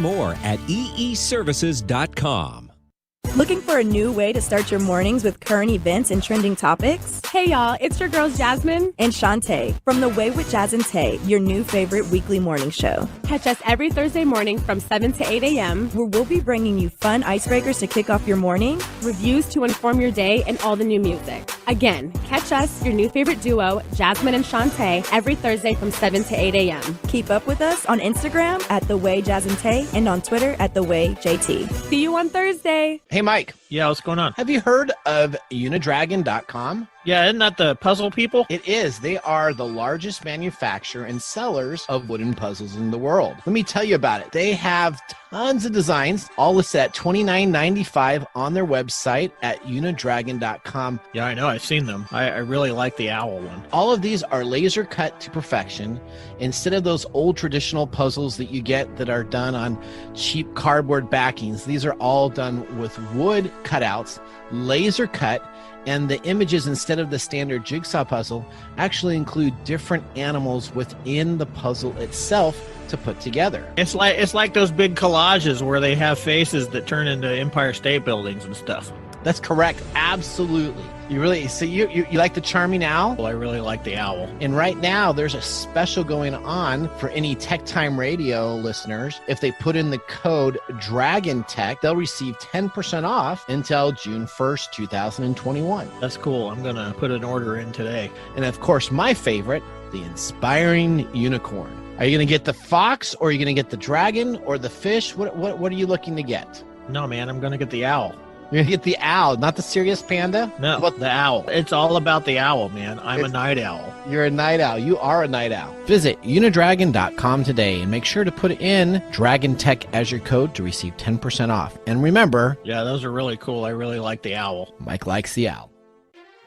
more at eeservices.com. Looking for a new way to start your mornings with current events and trending topics? Hey y'all, it's your girls Jasmine and Shantae from The Way with Jazz and Tay, your new favorite weekly morning show. Catch us every Thursday morning from 7 to 8 a.m. where we'll be bringing you fun icebreakers to kick off your morning, reviews to inform your day, and all the new music. Again, catch us, your new favorite duo, Jasmine and Shantae, every Thursday from 7 to 8 a.m. Keep up with us on Instagram at The Way Jazz and Tay and on Twitter at The Way JT. See you on Thursday. Hey, Mike. Yeah, what's going on? Have you heard of Unidragon.com? Yeah, isn't that the puzzle people? It is. They are the largest manufacturer and sellers of wooden puzzles in the world. Let me tell you about it. They have tons of designs, all listed at $29.95 on their website at Unidragon.com. Yeah, I know. I've seen them. I really like the owl one. All of these are laser cut to perfection. Instead of those old traditional puzzles that you get that are done on cheap cardboard backings, these are all done with wood cutouts, laser cut. And the images, instead of the standard jigsaw puzzle, actually include different animals within the puzzle itself to put together. It's like those big collages where they have faces that turn into Empire State Buildings and stuff. That's correct. Absolutely. You really, so you like the charming owl? Well, I really like the owl. And right now there's a special going on for any TechTime Radio listeners. If they put in the code DRAGONTech, they'll receive 10% off until June 1st, 2021. That's cool. I'm going to put an order in today. And of course, my favorite, the Inspiring Unicorn. Are you going to get the fox, or are you going to get the dragon, or the fish? What are you looking to get? No, man, I'm going to get the owl. You're going to get the owl, not the serious panda? No, the owl. It's all about the owl, man. I'm a night owl. You're a night owl. You are a night owl. Visit Unidragon.com today and make sure to put in DragonTech as your code to receive 10% off. And remember... Yeah, those are really cool. I really like the owl. Mike likes the owl.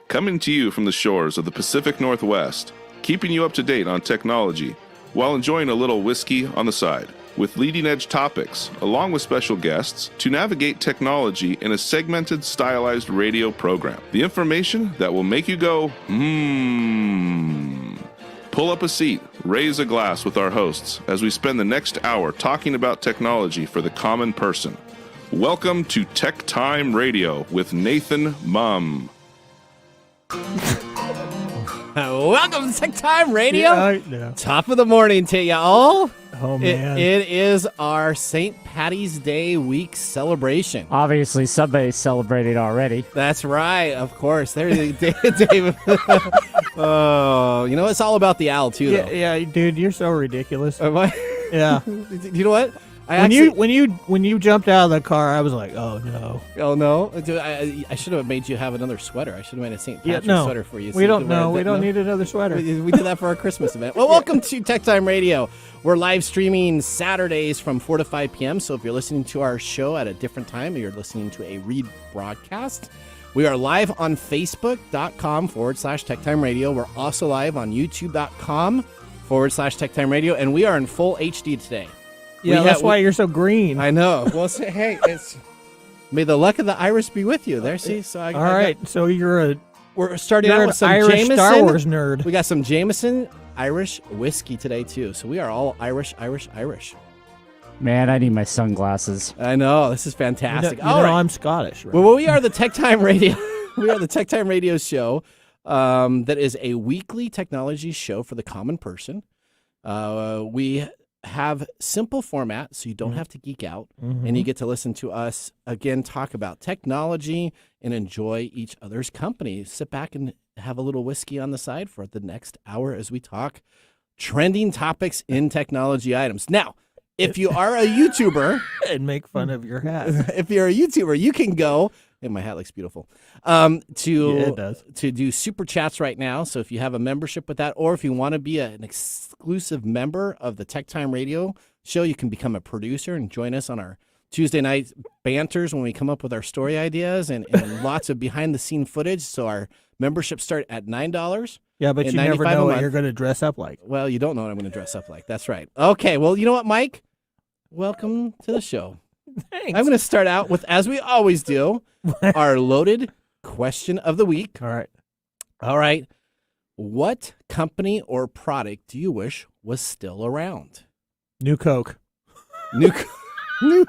Coming to you from the shores of the Pacific Northwest, keeping you up to date on technology while enjoying a little whiskey on the side, with leading-edge topics, along with special guests, to navigate technology in a segmented, stylized radio program. The information that will make you go, Pull up a seat, raise a glass with our hosts as we spend the next hour talking about technology for the common person. Welcome to TechTime Radio with Nathan Mumm. Welcome to TechTime Radio. Yeah. Top of the morning to you all. Oh, man. It is our St. Patty's Day week celebration. Obviously, somebody celebrated already. That's right. Of course. There's David. Oh, you know, it's all about the owl, too, though. Yeah, dude, you're so ridiculous. Am I? Yeah. You know what? When you jumped out of the car, I was like, oh no. Oh no! Dude, I should have made you have another sweater. I should have made a St. Patrick's sweater for you. We don't know. We don't need another sweater. We did that for our Christmas event. Well, welcome to TechTime Radio. We're live streaming Saturdays from 4 to 5 p.m. So if you're listening to our show at a different time, or you're listening to a rebroadcast, we are live on Facebook.com/TechTime Radio. We're also live on YouTube.com/TechTime Radio, and we are in full HD today. Yeah, that's why you're so green. I know. Well, hey, may the luck of the Irish be with you. There, see. So all right. So we're starting out with some Irish Jameson. Star Wars nerd. We got some Jameson Irish whiskey today too. So we are all Irish. Man, I need my sunglasses. I know. This is fantastic. You know I'm Scottish. Right? Well, we are the TechTime Radio. We are the TechTime Radio show. That is a weekly technology show for the common person. We have simple format, so you don't have to geek out, and you get to listen to us again talk about technology and enjoy each other's company. Sit back and have a little whiskey on the side for the next hour as we talk trending topics in technology items. Now, if you are a YouTuber and make fun of your hat, if you're a YouTuber, you can go. And my hat looks beautiful. It does. To do super chats right now. So if you have a membership with that, or if you want to be an exclusive member of the TechTime Radio show, you can become a producer and join us on our Tuesday night banters when we come up with our story ideas and lots of behind the scene footage. So our memberships start at $9. Yeah, but you never know what you're going to dress up like. Well, you don't know what I'm going to dress up like. That's right. Okay. Well, you know what, Mike? Welcome to the show. Thanks. I'm going to start out with, as we always do, our loaded question of the week. All right. What company or product do you wish was still around? New Coke. New Coke. New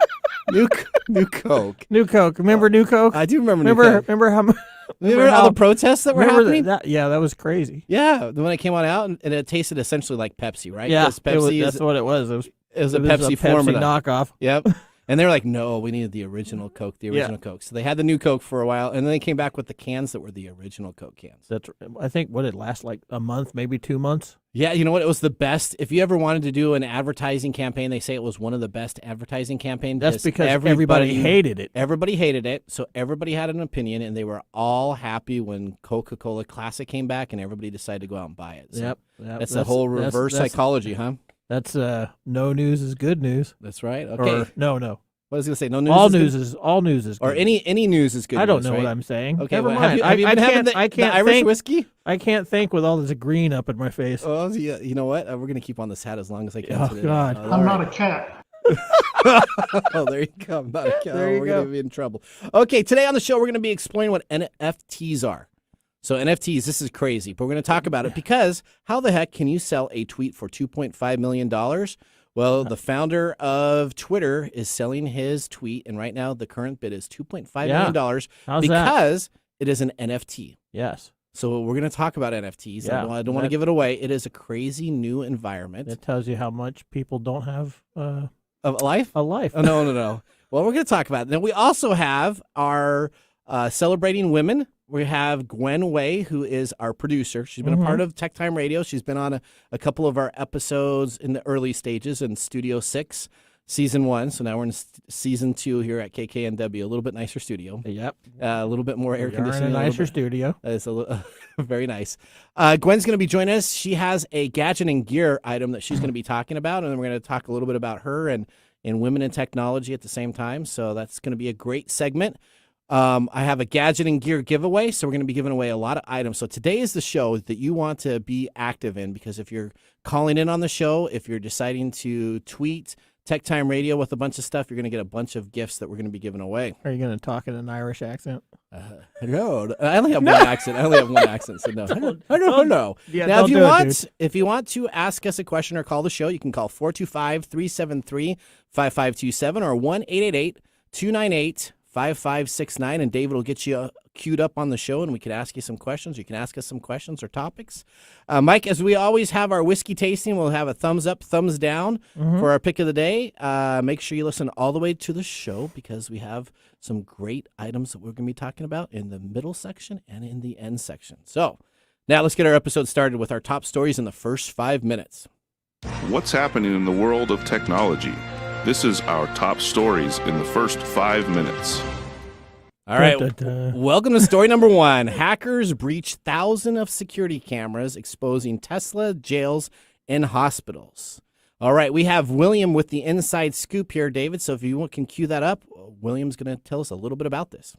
Coke. New Coke. Remember New Coke? I do remember New Coke. Remember how? Remember all the protests that were happening? Yeah, that was crazy. Yeah, when it came on out, and it tasted essentially like Pepsi, right? Yeah, 'Cause Pepsi that's what it was. it was a Pepsi formula. knockoff. Yep. And they were like, no, we needed the original Coke, Coke. So they had the new Coke for a while, and then they came back with the cans that were the original Coke cans. I think, what, it last like a month, maybe 2 months? Yeah, you know what? It was the best. If you ever wanted to do an advertising campaign, they say it was one of the best advertising campaigns. That's because everybody hated it. Everybody hated it, so everybody had an opinion, and they were all happy when Coca-Cola Classic came back, and everybody decided to go out and buy it. So Yep. that's the whole reverse psychology, huh? That's no news is good news. That's right. Okay. Or, no. What was I going to say? No news. All news is good. Or any news is good. I don't news, know right? what I'm saying. Okay, never well, mind. have you been having the Irish think, whiskey? I can't think with all this green up in my face. Oh, yeah. You know what? We're going to keep on this hat as long as I can. Oh, today. God. I'm not a cat. Oh, there you go. I'm not a cat. There you We're go. going to be in trouble. Okay, today on the show, we're going to be explaining what NFTs are. So NFTs, this is crazy, but we're going to talk about it because how the heck can you sell a tweet for $2.5 million? Well, the founder of Twitter is selling his tweet, and right now the current bid is $2.5 million because it is an NFT. Yes. So we're going to talk about NFTs. Yeah, I don't want to give it away. It is a crazy new environment. That tells you how much people don't have Of life? a life. Oh, no. Well, we're going to talk about it. Then we also have our celebrating women. We have Gwen Way, who is our producer. She's been a part of TechTime Radio. She's been on a couple of our episodes in the early stages in Studio 6, Season 1. So now we're in Season 2 here at KKNW. A little bit nicer studio. Yep. A little bit more air You're conditioning. in a nicer studio. It's very nice. Gwen's going to be joining us. She has a gadget and gear item that she's going to be talking about, and then we're going to talk a little bit about her and women in technology at the same time. So that's going to be a great segment. I have a gadget and gear giveaway, so we're going to be giving away a lot of items. So today is the show that you want to be active in, because if you're calling in on the show, if you're deciding to tweet TechTime Radio with a bunch of stuff, you're going to get a bunch of gifts that we're going to be giving away. Are you going to talk in an Irish accent? No, I only have one accent. So no. I don't know. Yeah, now, don't if you want to ask us a question or call the show, you can call 425-373-5527 or 1-888-298-5569, and David will get you queued up on the show, and we can ask you some questions. You can ask us some questions or topics. Mike, as we always have our whiskey tasting, we'll have a thumbs up, thumbs down for our pick of the day. Make sure you listen all the way to the show, because we have some great items that we're going to be talking about in the middle section and in the end section. So now let's get our episode started with our top stories in the first 5 minutes. What's happening in the world of technology? This is our top stories in the first 5 minutes. All right. Dun, dun, dun. Welcome to story number 1. Hackers breach thousands of security cameras, exposing Tesla, jails, and hospitals. All right. We have William with the inside scoop here, David. So if you can cue that up, William's going to tell us a little bit about this.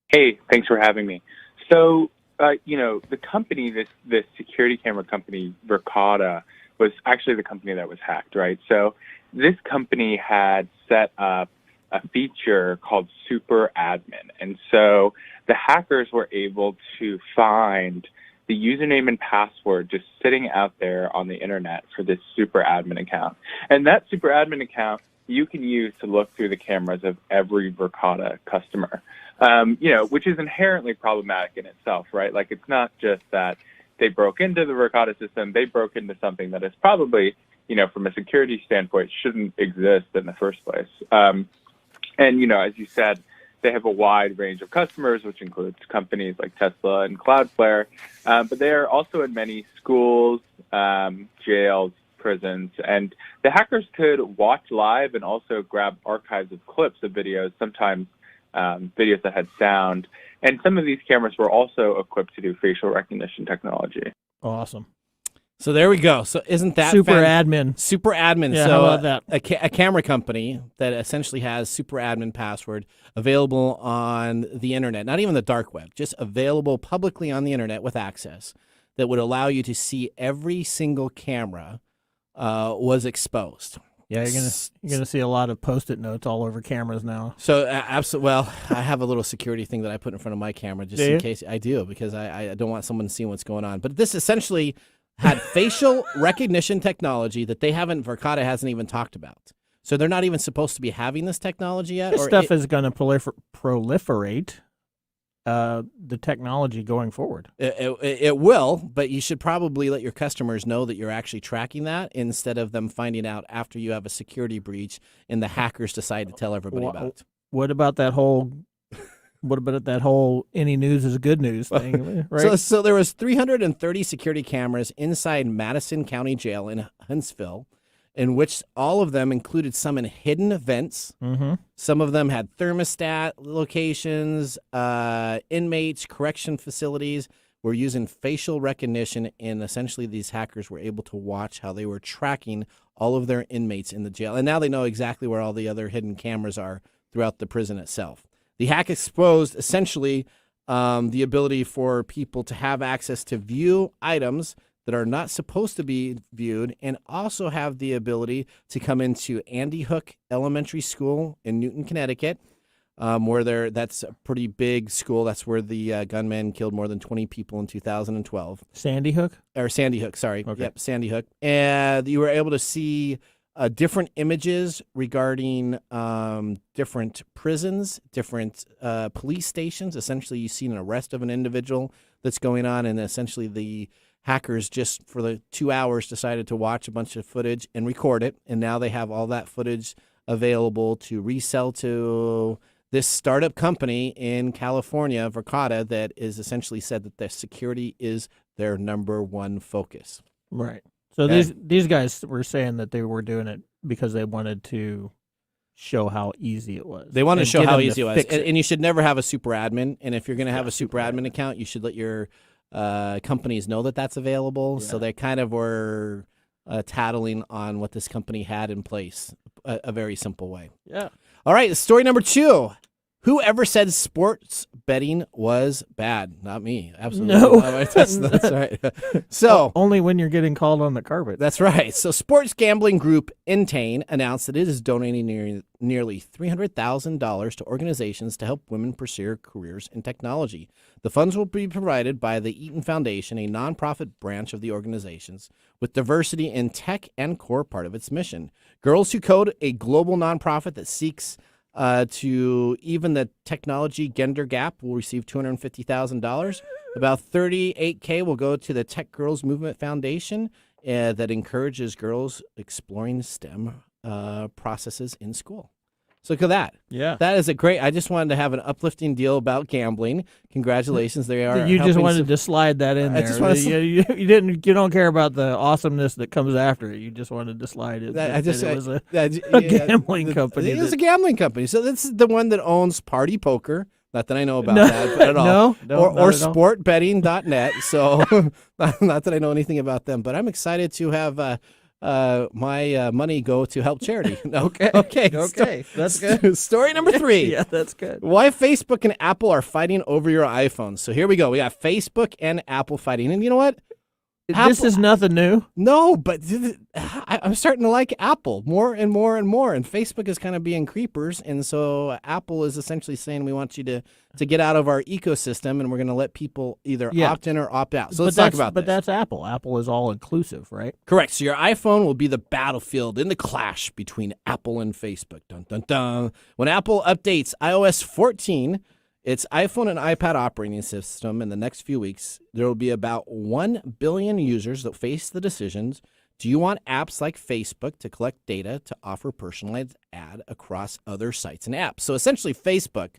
Hey, thanks for having me. So, the company, this security camera company, Verkada, was actually the company that was hacked, right? So this company had set up a feature called Super Admin. And so the hackers were able to find the username and password just sitting out there on the internet for this Super Admin account. And that Super Admin account you can use to look through the cameras of every Verkada customer, which is inherently problematic in itself, right? Like, it's not just that they broke into the Verkada system, they broke into something that is probably, from a security standpoint, shouldn't exist in the first place. And, as you said, they have a wide range of customers, which includes companies like Tesla and Cloudflare, but they are also in many schools, jails, prisons, and the hackers could watch live and also grab archives of clips of videos, sometimes videos that had sound. And some of these cameras were also equipped to do facial recognition technology. Awesome. So there we go. So isn't that Super Admin? Super Admin. Yeah, so how about that? A camera company that essentially has Super Admin password available on the internet, not even the dark web, just available publicly on the internet with access, that would allow you to see every single camera was exposed. Yeah, you're gonna see a lot of Post-it notes all over cameras now. So absolutely. Well, I have a little security thing that I put in front of my camera just in case. I do, because I don't want someone seeing what's going on. But this essentially had facial recognition technology that Verkada hasn't even talked about. So they're not even supposed to be having this technology yet. This stuff is going to proliferate the technology going forward. It will, but you should probably let your customers know that you're actually tracking that instead of them finding out after you have a security breach and the hackers decide to tell everybody about it. What about that whole any news is good news thing, right? So there was 330 security cameras inside Madison County Jail in Huntsville, in which all of them included some in hidden vents. Mm-hmm. Some of them had thermostat locations, inmates, correction facilities were using facial recognition, and essentially these hackers were able to watch how they were tracking all of their inmates in the jail. And now they know exactly where all the other hidden cameras are throughout the prison itself. The hack exposed essentially the ability for people to have access to view items that are not supposed to be viewed, and also have the ability to come into Andy Hook Elementary School in Newton, Connecticut, where that's a pretty big school. That's where the gunman killed more than 20 people in 2012. Sandy Hook? Sandy Hook, sorry. Okay. Yep, Sandy Hook. And you were able to see different images regarding different prisons, different police stations. Essentially, you see an arrest of an individual that's going on, and essentially the hackers just for the 2 hours decided to watch a bunch of footage and record it, and now they have all that footage available to resell to this startup company in California, Verkada, that is essentially said that their security is their number one focus. Right. So these guys were saying that they were doing it because they wanted to show how easy it was. They wanted to show how easy it was. And you should never have a super admin. And if you're going to have a super admin account, you should let your companies know that that's available. Yeah. So they kind of were tattling on what this company had in place, a very simple way. Yeah. All right, story number 2. Whoever said sports betting was bad? Not me. Absolutely. No. That's right. So only when you're getting called on the carpet. That's right. So sports gambling group Entain announced that it is donating nearly $300,000 to organizations to help women pursue careers in technology. The funds will be provided by the Eaton Foundation, a nonprofit branch of the organizations, with diversity in tech and core part of its mission. Girls Who Code, a global nonprofit that seeks to even the technology gender gap, will receive $250,000. About $38K will go to the Tech Girls Movement Foundation that encourages girls exploring STEM processes in school. So look at that. Yeah. That is a great, I just wanted to have an uplifting deal about gambling. Congratulations. They are. You just wanted to slide that in there. You don't care about the awesomeness that comes after it. You just wanted to slide it. It was a gambling company. It was a gambling company. So this is the one that owns Party Poker. Not that I know about that at all. Or sportbetting.net. So not that I know anything about them, but I'm excited to have my money go to help charity. Okay. That's good. Story number 3. Yeah, that's good. Why Facebook and Apple are fighting over your iPhone. So here we go. We got Facebook and Apple fighting. And you know what? This is nothing new. No, but I'm starting to like Apple more and more and more. And Facebook is kind of being creepers. And so Apple is essentially saying we want you to get out of our ecosystem, and we're going to let people either opt in or opt out. So let's talk about this. But that's Apple. Apple is all inclusive, right? Correct. So your iPhone will be the battlefield in the clash between Apple and Facebook. Dun, dun, dun. When Apple updates iOS 14, its iPhone and iPad operating system in the next few weeks, there will be about 1 billion users that face the decisions. Do you want apps like Facebook to collect data to offer personalized ad across other sites and apps? So essentially Facebook,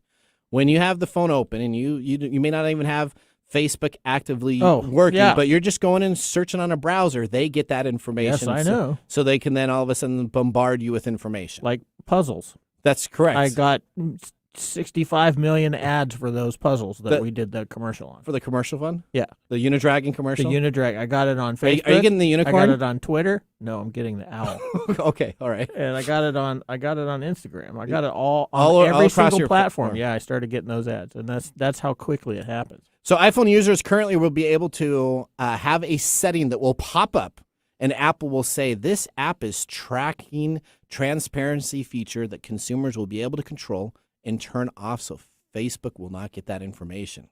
when you have the phone open and you may not even have Facebook actively working, but you're just going and searching on a browser, they get that information. Yes, I know. So they can then all of a sudden bombard you with information. Like puzzles. That's correct. I got 65 million ads for those puzzles that we did the commercial on. For the commercial fun? Yeah. The Unidragon commercial? The Unidragon. I got it on Facebook. Are you getting the unicorn? I got it on Twitter. No, I'm getting the owl. Okay, all right. And I got it on Instagram. I got it all on every single platform. Yeah, I started getting those ads, and that's how quickly it happens. So iPhone users currently will be able to have a setting that will pop up, and Apple will say this app is tracking transparency feature that consumers will be able to control and turn off, so Facebook will not get that information.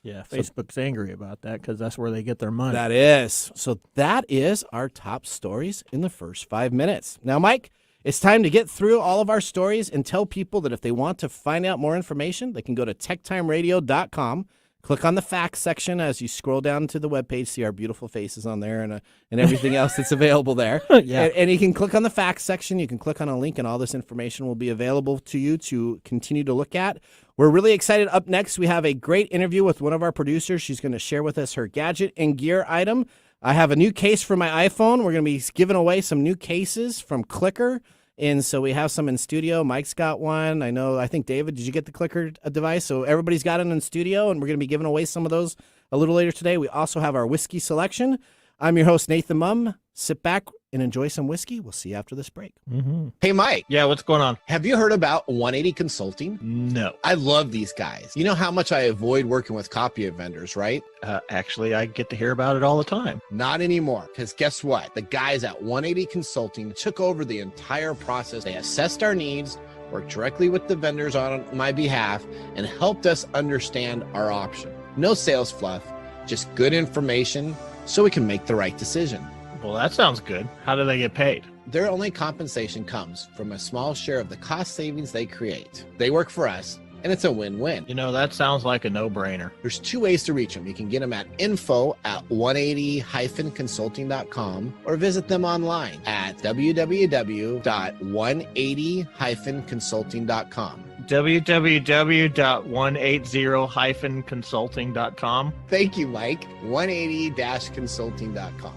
Yeah, Facebook's angry about that because that's where they get their money. That is. So that is our top stories in the first 5 minutes. Now, Mike, It's time to get through all of our stories and tell people that if they want to find out more information, they can go to techtimeradio.com. Click on the facts section as you scroll down to the webpage, see our beautiful faces on there and everything else that's available there. Yeah. And you can click on the facts section. You can click on a link, and all this information will be available to you to continue to look at. We're really excited. Up next, we have a great interview with one of our producers. She's going to share with us her gadget and gear item. I have a new case for my iPhone. We're going to be giving away some new cases from Clicker. And so we have some in studio. Mike's got one. I think, David, did you get the Clicker device? So everybody's got it in studio, and we're going to be giving away some of those a little later today. We also have our whiskey selection. I'm your host, Nathan Mumm. Sit back and enjoy some whiskey. We'll see you after this break. Mm-hmm. Hey, Mike. Yeah, what's going on? Have you heard about 180 Consulting? No. I love these guys. You know how much I avoid working with copy vendors, right? Actually, I get to hear about it all the time. Not anymore, because guess what? The guys at 180 Consulting took over the entire process. They assessed our needs, worked directly with the vendors on my behalf, and helped us understand our option. No sales fluff, just good information so we can make the right decision. Well, that sounds good. How do they get paid? Their only compensation comes from a small share of the cost savings they create. They work for us, and it's a win-win. You know, that sounds like a no-brainer. There's two ways to reach them. You can get them at info@180-consulting.com or visit them online at www.180-consulting.com. www.180-consulting.com. Thank you, Mike. 180-consulting.com.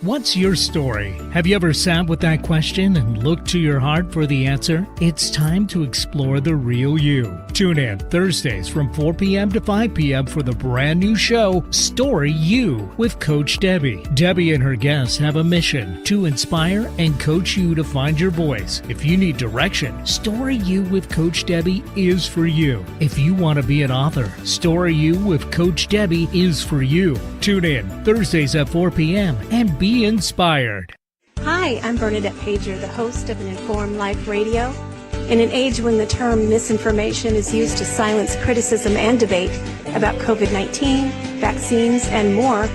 What's your story? Have you ever sat with that question and looked to your heart for the answer? It's time to explore the real you. Tune in Thursdays from 4 p.m. to 5 p.m. for the brand new show, Story You, with Coach Debbie. Debbie and her guests have a mission to inspire and coach you to find your voice. If you need direction, Story You with Coach Debbie is for you. If you want to be an author, Story You with Coach Debbie is for you. Tune in Thursdays at 4 p.m. and be inspired. Hi, I'm Bernadette Pager, the host of An Informed Life Radio. In an age when the term misinformation is used to silence criticism and debate about COVID-19, vaccines, and more,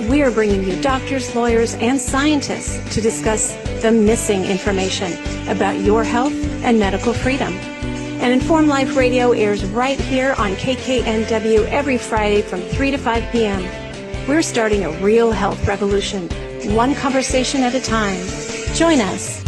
we are bringing you doctors, lawyers, and scientists to discuss the missing information about your health and medical freedom. An Informed Life Radio airs right here on KKNW every Friday from 3 to 5 p.m. We're starting a real health revolution, one conversation at a time. Join us.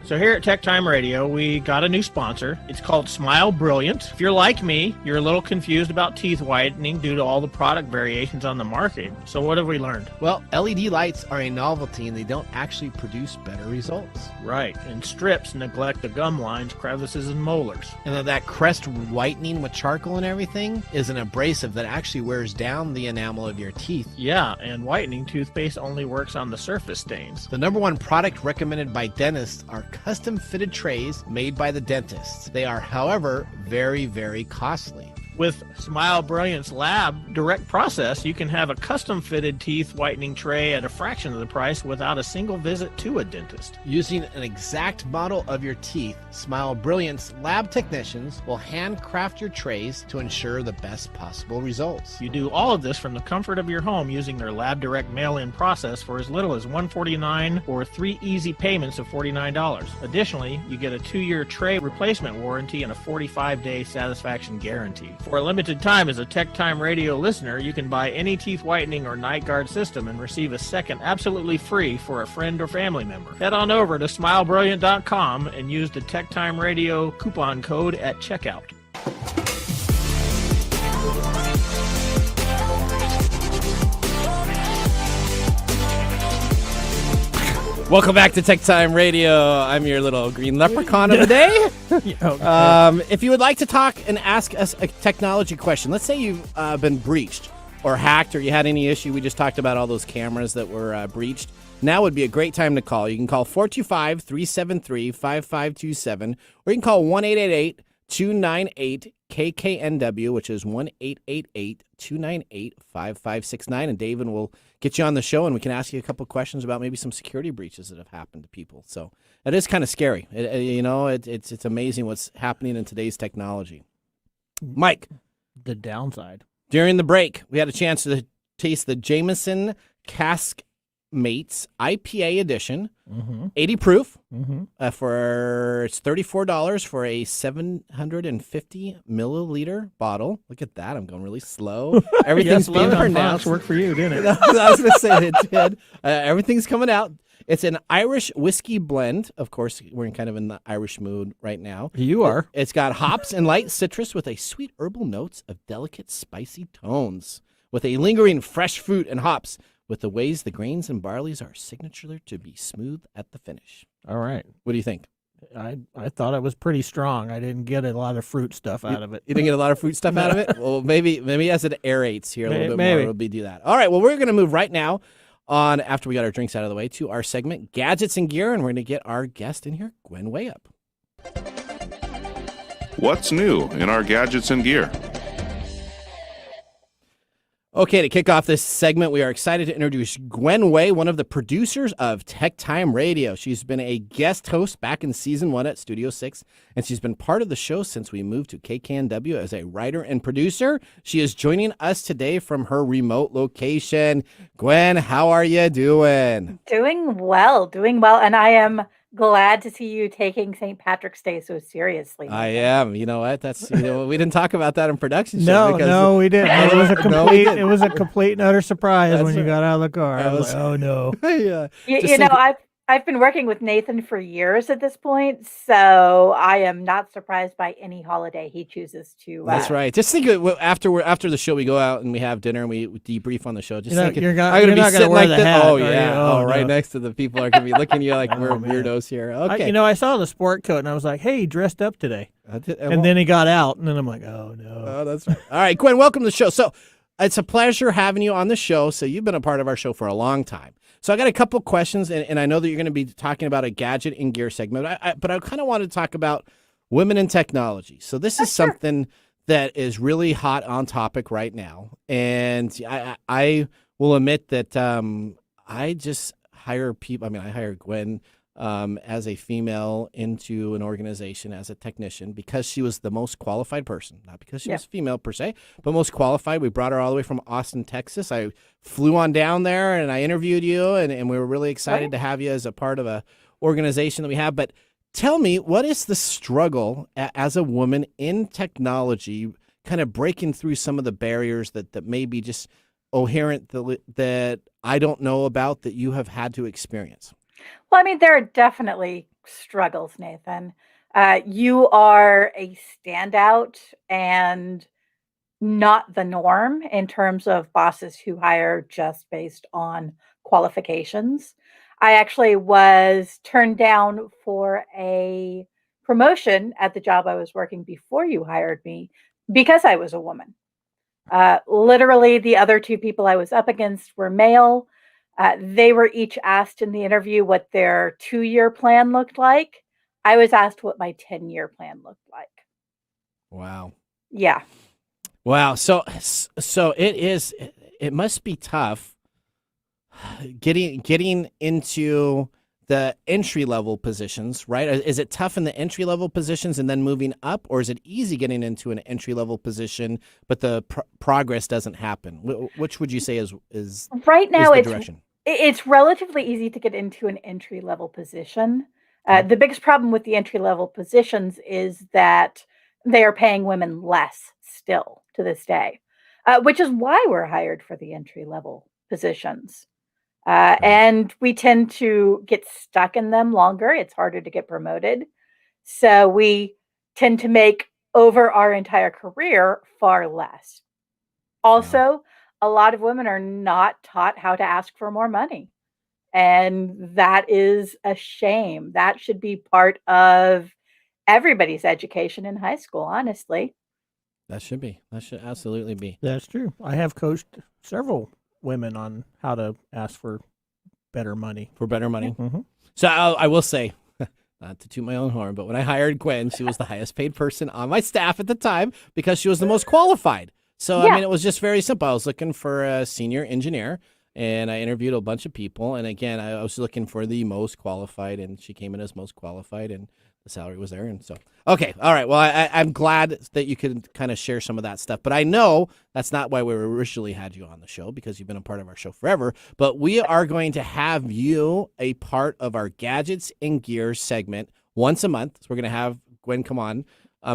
So here at TechTime Radio, we got a new sponsor. It's called Smile Brilliant. If you're like me, you're a little confused about teeth whitening due to all the product variations on the market. So what have we learned? Well, LED lights are a novelty and they don't actually produce better results. Right, and strips neglect the gum lines, crevices, and molars. And then that crest whitening with charcoal and everything is an abrasive that actually wears down the enamel of your teeth. Yeah, and whitening toothpaste only works on the surface stains. The number one product recommended by dentists are custom-fitted trays made by the dentists. They are, however, very, very costly. With Smile Brilliant's lab direct process, you can have a custom-fitted teeth whitening tray at a fraction of the price without a single visit to a dentist. Using an exact model of your teeth, Smile Brilliant's lab technicians will handcraft your trays to ensure the best possible results. You do all of this from the comfort of your home using their lab direct mail-in process for as little as $149 or 3 easy payments of $49. Additionally, you get a 2-year tray replacement warranty and a 45-day satisfaction guarantee. For a limited time, as a TechTime Radio listener, you can buy any teeth whitening or night guard system and receive a second absolutely free for a friend or family member. Head on over to smilebrilliant.com and use the TechTime Radio coupon code at checkout. Welcome back to Tech Time Radio. I'm your little green leprechaun of the day. If you would like to talk and ask us a technology question, let's say you've been breached or hacked or you had any issue. We just talked about all those cameras that were breached. Now would be a great time to call. You can call 425-373-5527 or you can call 1-888-298-KKNW, which is 1-888-298-5569. And David will get you on the show and we can ask you a couple questions about maybe some security breaches that have happened to people. So it is kind of scary. It's amazing what's happening in today's technology. Mike. The downside. During the break, we had a chance to taste the Jameson Cask Mates IPA edition, 80 proof. For it's $34 for a 750 milliliter bottle. Look at that! I'm going really slow. Everything's being pronounced. Worked for you, didn't it? I was going to say it did. Everything's coming out. It's an Irish whiskey blend. Of course, we're kind of in the Irish mood right now. You are. It's got hops and light citrus with a sweet herbal notes of delicate spicy tones, with a lingering fresh fruit and hops, with the ways the grains and barleys are signature to be smooth at the finish. All right. What do you think? I thought it was pretty strong. I didn't get a lot of fruit stuff out of it. You didn't get a lot of fruit stuff out of it? Well, maybe as it aerates here a little bit more, it'll be do that. All right, well, we're going to move right now on, after we got our drinks out of the way, to our segment, Gadgets and Gear, and we're going to get our guest in here, Gwen Wayup. What's new in our Gadgets and Gear? Okay, to kick off this segment, we are excited to introduce Gwen Way, one of the producers of TechTime Radio. She's been a guest host back in Season 1 at Studio 6, and she's been part of the show since we moved to KKNW as a writer and producer. She is joining us today from her remote location. Gwen, how are you doing? Doing well, and I am glad to see you taking St. Patrick's Day so seriously. I am. You know what? That's we didn't talk about that in production show. No, we didn't. It was a complete. It was a complete and utter surprise when you got out of the car. I was like, oh no. Yeah. You know, I've been working with Nathan for years at this point, so I am not surprised by any holiday he chooses to. That's right. Just think after the show, we go out and we have dinner and we debrief on the show. Just think I'm gonna be sitting like this. Oh yeah. Right next to the people are gonna be looking at you like we're weirdos here. Okay. I saw the sport coat and I was like, hey, he dressed up today. And then he got out, and then I'm like, oh no. Oh, that's right. All right, Gwen, welcome to the show. So it's a pleasure having you on the show. So you've been a part of our show for a long time. So I got a couple questions, and I know that you're going to be talking about a gadget and gear segment, but I kind of want to talk about women in technology. So this is something that is really hot on topic right now, and I will admit that I just hire people. I mean, I hired Gwen as a female into an organization as a technician because she was the most qualified person, not because she was female per se, but most qualified. We brought her all the way from Austin, Texas. I flew on down there and I interviewed you, and we were really excited to have you as a part of a organization that we have. But tell me, what is the struggle as a woman in technology, kind of breaking through some of the barriers that may be just inherent that I don't know about that you have had to experience? Well, I mean, there are definitely struggles, Nathan. You are a standout and not the norm in terms of bosses who hire just based on qualifications. I actually was turned down for a promotion at the job I was working before you hired me because I was a woman. Literally, the other two people I was up against were male. They were each asked in the interview what their 2-year plan looked like. I was asked what my 10-year plan looked like. Wow. Yeah. Wow. So it must be tough getting into the entry level positions, right? Is it tough in the entry level positions and then moving up, or is it easy getting into an entry level position, but the progress doesn't happen? Which would you say is right now? Is the direction? It's relatively easy to get into an entry level position. The biggest problem with the entry level positions is that they are paying women less still to this day, which is why we're hired for the entry level positions. And we tend to get stuck in them longer. It's harder to get promoted. So we tend to make over our entire career far less. Also, a lot of women are not taught how to ask for more money. And that is a shame. That should be part of everybody's education in high school, honestly. That should absolutely be. That's true. I have coached several women on how to ask for better money. Mm-hmm. So I will say, not to toot my own horn, but when I hired Gwen, she was the highest paid person on my staff at the time because she was the most qualified. So, I mean, it was just very simple. I was looking for a senior engineer, and I interviewed a bunch of people. And again, I was looking for the most qualified, and she came in as most qualified. And the salary was there. And so, okay. All right. Well, I'm glad that you could kind of share some of that stuff. But I know that's not why we originally had you on the show, because you've been a part of our show forever. But we are going to have you a part of our Gadgets and Gear segment once a month. So we're going to have Gwen come on.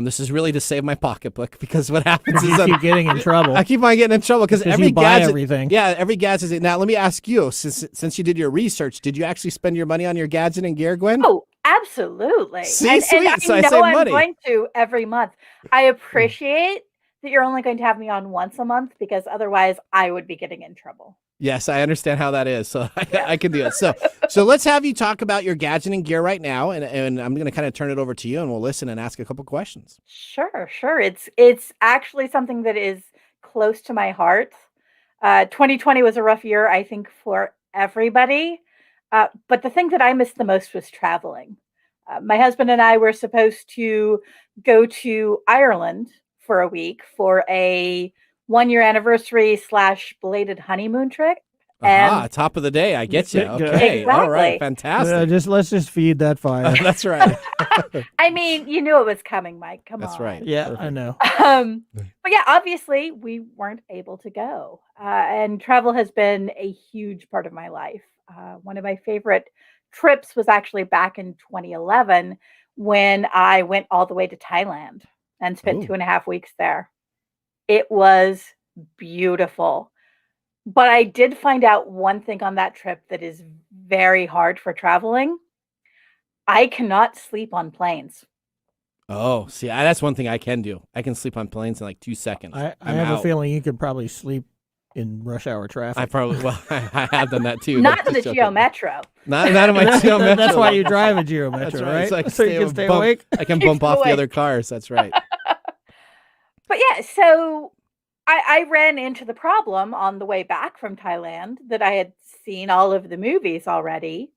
This is really to save my pocketbook, because what happens is you keep getting in trouble. I keep on getting in trouble because every you buy gadget, everything. Yeah, every gadget. Now, let me ask you, since you did your research, did you actually spend your money on your gadget and gear, Gwen? Oh, absolutely. See, and sweet. I So I know save I'm money. going to every month. I appreciate that you're only going to have me on once a month, because otherwise I would be getting in trouble. Yes, I understand how that is, so I can do it. So let's have you talk about your gadget and gear right now, and I'm going to kind of turn it over to you, and we'll listen and ask a couple questions. Sure. It's actually something that is close to my heart. 2020 was a rough year, I think, for everybody. But the thing that I missed the most was traveling. My husband and I were supposed to go to Ireland for a week for a 1-year anniversary / belated honeymoon trip. And top of the day. I get you. Okay. Exactly. All right. Fantastic. Let's just feed that fire. That's right. I mean, you knew it was coming, Mike. Come on. That's right. Yeah, Perfect. I know. But yeah, obviously we weren't able to go. And travel has been a huge part of my life. One of my favorite trips was actually back in 2011 when I went all the way to Thailand and spent 2.5 weeks there. It was beautiful. But I did find out one thing on that trip that is very hard for traveling. I cannot sleep on planes. Oh, see, that's one thing I can do. I can sleep on planes in like 2 seconds. I have a feeling you could probably sleep in rush hour traffic. I have done that too. Not in the Geo Metro. Not in my Geo Metro. That's why you drive a Geo Metro, That's right? right? So you can stay awake. I can bump off the other cars. That's right. But yeah, so I ran into the problem on the way back from Thailand that I had seen all of the movies already.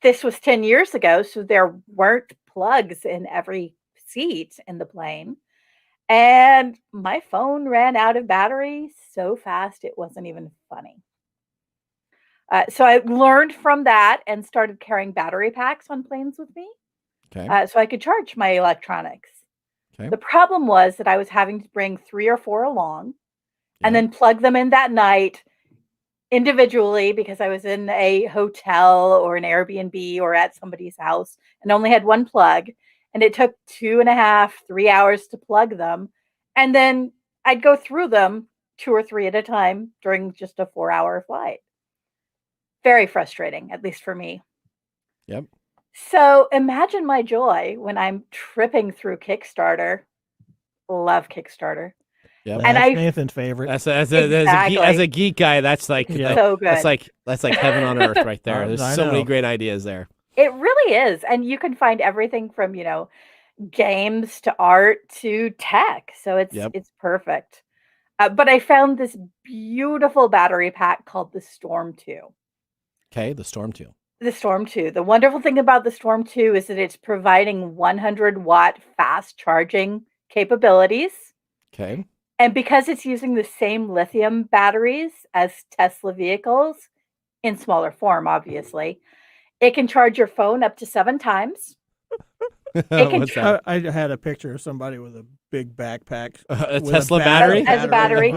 This was 10 years ago, so there weren't plugs in every seat in the plane. And my phone ran out of battery so fast it wasn't even funny. So I learned from that and started carrying battery packs on planes with me, so I could charge my electronics. Okay. The problem was that I was having to bring 3 or 4 along and then plug them in that night individually, because I was in a hotel or an Airbnb or at somebody's house and only had one plug. And it took 2.5, 3 hours to plug them. And then I'd go through them 2 or 3 at a time during just a 4-hour flight. Very frustrating, at least for me. Yep. So imagine my joy when I'm tripping through Kickstarter. Love Kickstarter. Yep. And that's Nathan's favorite. As a geek guy, that's like so good. That's like heaven on earth right there. There's so many great ideas there. It really is. And you can find everything from, games to art to tech. So it's perfect. But I found this beautiful battery pack called the Storm 2. Okay, the Storm 2. The Storm 2. The wonderful thing about the Storm 2 is that it's providing 100-watt fast charging capabilities. Okay. And because it's using the same lithium batteries as Tesla vehicles, in smaller form, obviously, it can charge your phone up to 7 times. I had a picture of somebody with a big backpack. A Tesla battery? As a battery.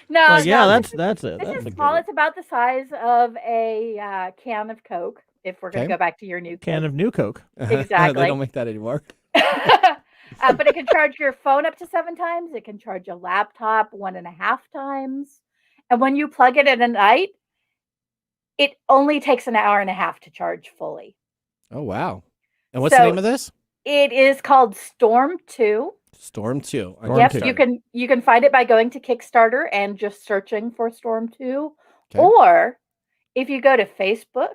No, that's it. This is small. It's about the size of a can of Coke, if we're going to go back to your new can of new Coke. Exactly. They don't make that anymore. But it can charge your phone up to 7 times. It can charge a laptop 1.5 times. And when you plug it in at night, it only takes an hour and a half to charge fully. Oh, wow. And what's the name of this? It is called Storm 2. Storm 2. Yep, you can find it by going to Kickstarter and just searching for Storm 2. Okay. Or if you go to Facebook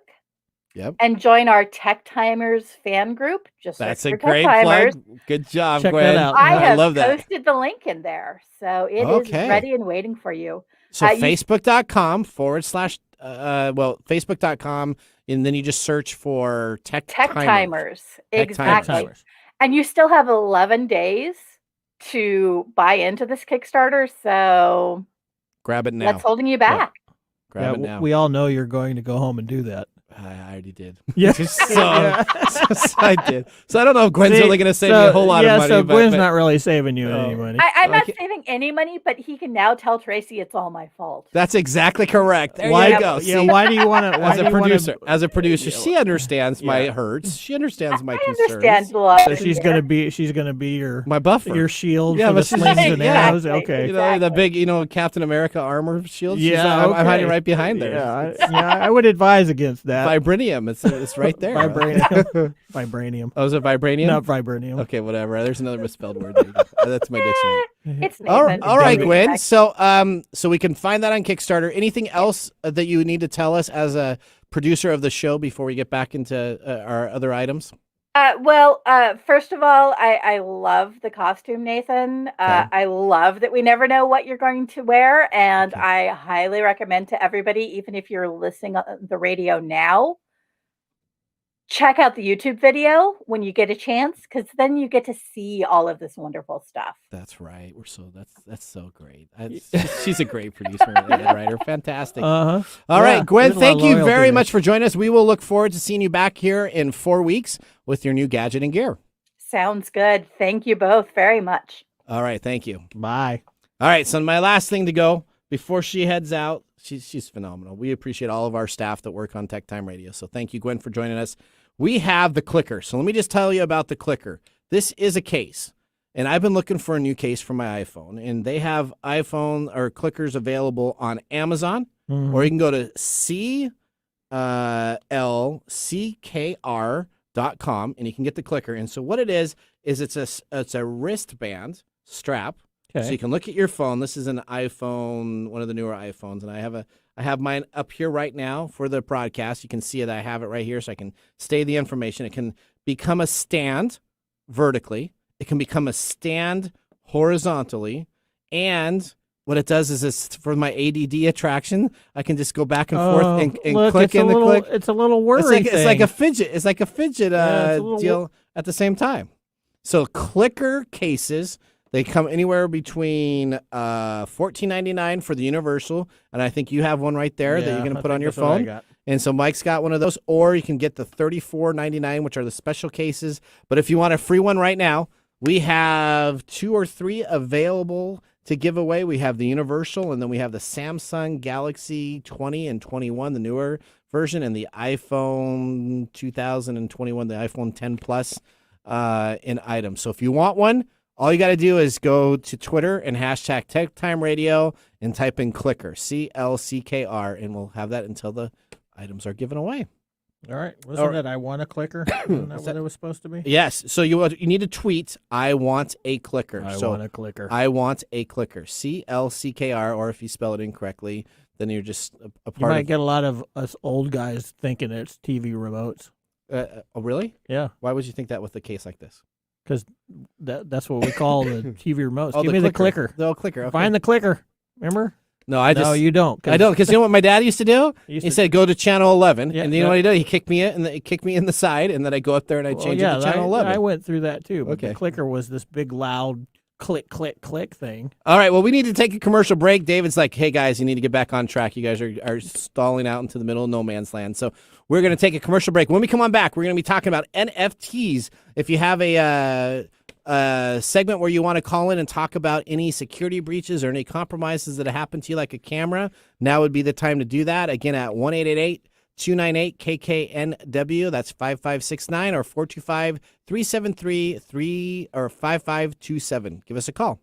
and join our Tech Timers fan group, that's a great plug. Good job, Check Gwen. that out. I love that. posted the link in there. So it is ready and waiting for you. So facebook.com / facebook.com, and then you just search for Tech Timers. Exactly. Timers. And you still have 11 days to buy into this Kickstarter. So grab it now. What's holding you back? Grab it now. We all know you're going to go home and do that. I already did. Yeah. I did. So I don't know if Gwen's really going to save me a whole lot of money. So Gwen's not really saving you any money. I'm not saving any money, but he can now tell Tracy it's all my fault. That's exactly correct. There you go. Yeah, why do you want to? As a producer, she understands my hurts. She understands my concerns. Understand a lot. So she's gonna be your my buffer, your shield for the slings and arrows. Okay, you know the big Captain America armor shield. Yeah, I'm hiding right behind there. I would advise against that. Vibranium, it's right there. Vibranium. Oh, is it vibranium? Not vibranium. Okay, whatever. There's another misspelled word. That's my dictionary. It's all right, Gwen. So we can find that on Kickstarter. Anything else that you need to tell us as a producer of the show before we get back into our other items? First of all, I love the costume, Nathan. Okay. I love that we never know what you're going to wear, and I highly recommend to everybody, even if you're listening on the radio now, check out the YouTube video when you get a chance, because then you get to see all of this wonderful stuff. That's right. That's so great. She's a great producer and writer. Fantastic. All right, Gwen, thank you very much for joining us. We will look forward to seeing you back here in 4 weeks with your new gadget and gear. Sounds good. Thank you both very much. All right, thank you. Bye. All right, so my last thing to go before she heads out, she's phenomenal. We appreciate all of our staff that work on TechTime Radio. So thank you, Gwen, for joining us. We have the clicker. So let me just tell you about the clicker. This is a case, and I've been looking for a new case for my iPhone, and they have iPhone or clickers available on Amazon, or you can go to CLCKR.com, and you can get the clicker. And so what it is it's a wristband strap. Okay. So you can look at your phone. This is an iPhone, one of the newer iPhones, and I have mine up here right now for the broadcast. You can see that I have it right here, so I can stay the information. It can become a stand vertically. It can become a stand horizontally. And what it does is it's for my ADD attraction. I can just go back and forth and click in the click. It's a little worry It's like a fidget. It's like a fidget deal at the same time. So clicker cases. They come anywhere between $14.99 for the universal, and I think you have one right there that you're going to put on your phone. And so Mike's got one of those, or you can get the $34.99, which are the special cases. But if you want a free one right now, we have 2 or 3 available to give away. We have the universal, and then we have the Samsung Galaxy 20 and 21, the newer version, and the iPhone 2021, the iPhone 10 Plus in items. So if you want one, all you got to do is go to Twitter and hashtag TechTime Radio and type in clicker, CLCKR, and we'll have that until the items are given away. All right. Wasn't it I want a clicker? Isn't that what it was supposed to be? Yes. So you need to tweet, I want a clicker. I want a clicker. I want a clicker, CLCKR, or if you spell it incorrectly, then you're just a part You might get a lot of us old guys thinking it's TV remotes. Oh, really? Yeah. Why would you think that with a case like this? Because that's what we call the TV remotes. Oh, Give me the clicker. The clicker. Okay. Find the clicker. Remember? No, you don't. I don't, because you know what my dad used to do? He said, go to channel 11. Yeah, and you know what he did? He kicked me in the side, and then I go up there and I change it to channel 11. I went through that too. But Okay. The clicker was this big, loud click, click, click thing. All right, well, we need to take a commercial break. David's like, hey, guys, you need to get back on track. You guys are stalling out into the middle of no man's land. So we're going to take a commercial break. When we come on back, we're going to be talking about NFTs. If you have a segment where you want to call in and talk about any security breaches or any compromises that have happened to you, like a camera, now would be the time to do that. Again, at 1-888-298-KKNW. That's 5569 or 425-373-5527. Give us a call.